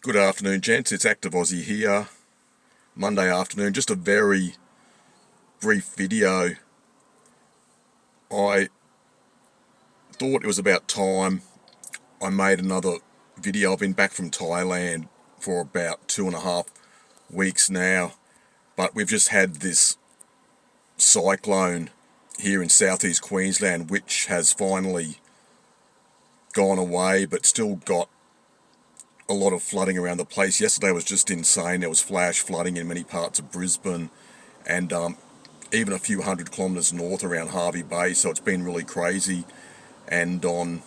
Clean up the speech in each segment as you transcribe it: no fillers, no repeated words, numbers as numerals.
Good afternoon, gents. It's Active Aussie here. Monday afternoon. Just a very brief video. I thought it was about time I made another video. I've been back from Thailand for about 2.5 weeks now, but we've just had this cyclone here in southeast Queensland, which has finally gone away, but still got a lot of flooding around the place. Yesterday was just insane. There was flash flooding in many parts of Brisbane and even a few hundred kilometres north around Hervey Bay, so it's been really crazy. And on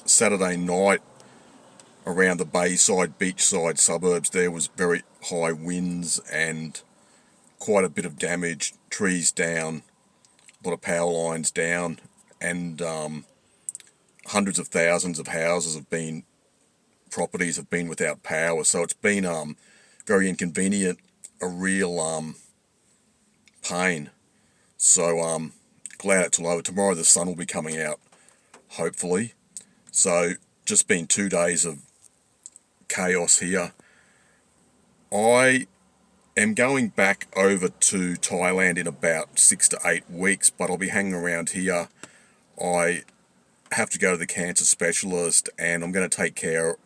Saturday night, around the Bayside, beachside suburbs, there was very high winds and quite a bit of damage, trees down, a lot of power lines down, and hundreds of thousands of properties have been without power. So it's been very inconvenient, a real pain. So glad it's all over. Tomorrow the sun will be coming out, hopefully. So just been 2 days of chaos here. I am going back over to Thailand in about 6 to 8 weeks, but I'll be hanging around here. I have to go to the cancer specialist, and I'm going to take care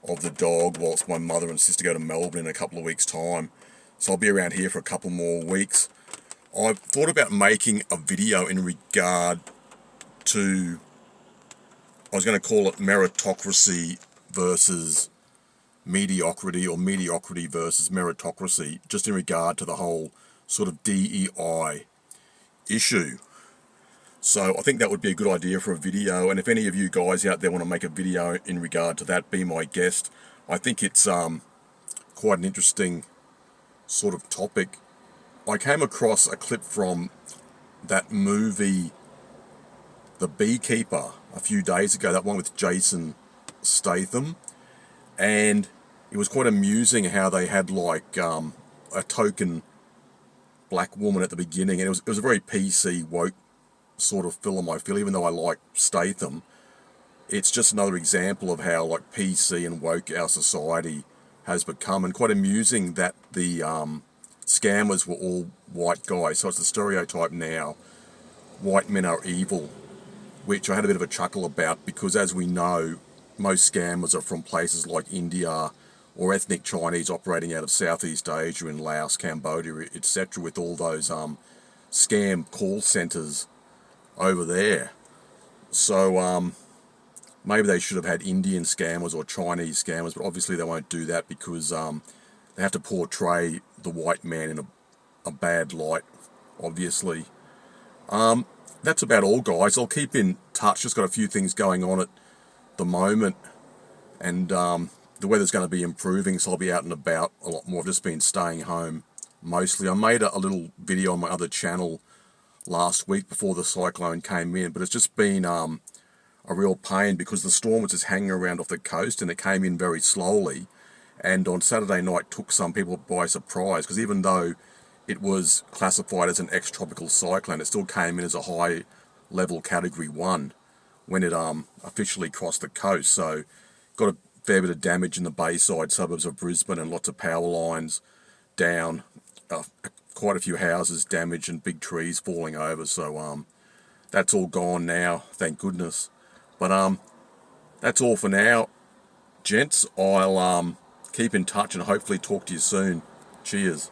of the dog whilst my mother and sister go to Melbourne in a couple of weeks' time. So I'll be around here for a couple more weeks. I've thought about making a video in regard to, I was going to call it meritocracy versus mediocrity, or mediocrity versus meritocracy, just in regard to the whole sort of DEI issue. So I think that would be a good idea for a video, and if any of you guys out there want to make a video in regard to that, be my guest. I think it's quite an interesting sort of topic. I came across a clip from that movie The Beekeeper a few days ago, that one with Jason Statham, and it was quite amusing how they had like a token black woman at the beginning, and it was a very PC woke sort of film, I feel. Even though I like Statham, it's just another example of how like PC and woke our society has become, and quite amusing that the scammers were all white guys. So it's the stereotype now, white men are evil, which I had a bit of a chuckle about, because as we know, most scammers are from places like India or ethnic Chinese operating out of Southeast Asia, in Laos, Cambodia, etc., with all those scam call centres over there. So maybe they should have had Indian scammers or Chinese scammers, but obviously they won't do that because they have to portray the white man in a bad light, obviously. That's about all, guys. I'll keep in touch. Just got a few things going on at the moment, and the weather's going to be improving, so I'll be out and about a lot more. I've just been staying home mostly. I made a little video on my other channel last week before the cyclone came in, but it's just been a real pain because the storm was just hanging around off the coast, and it came in very slowly, and on Saturday night took some people by surprise, because even though it was classified as an ex-tropical cyclone, it still came in as a high level category 1 when it officially crossed the coast. So got a fair bit of damage in the Bayside suburbs of Brisbane, and lots of power lines down, quite a few houses damaged, and big trees falling over. So that's all gone now, thank goodness. But that's all for now, gents. I'll keep in touch and hopefully talk to you soon. Cheers.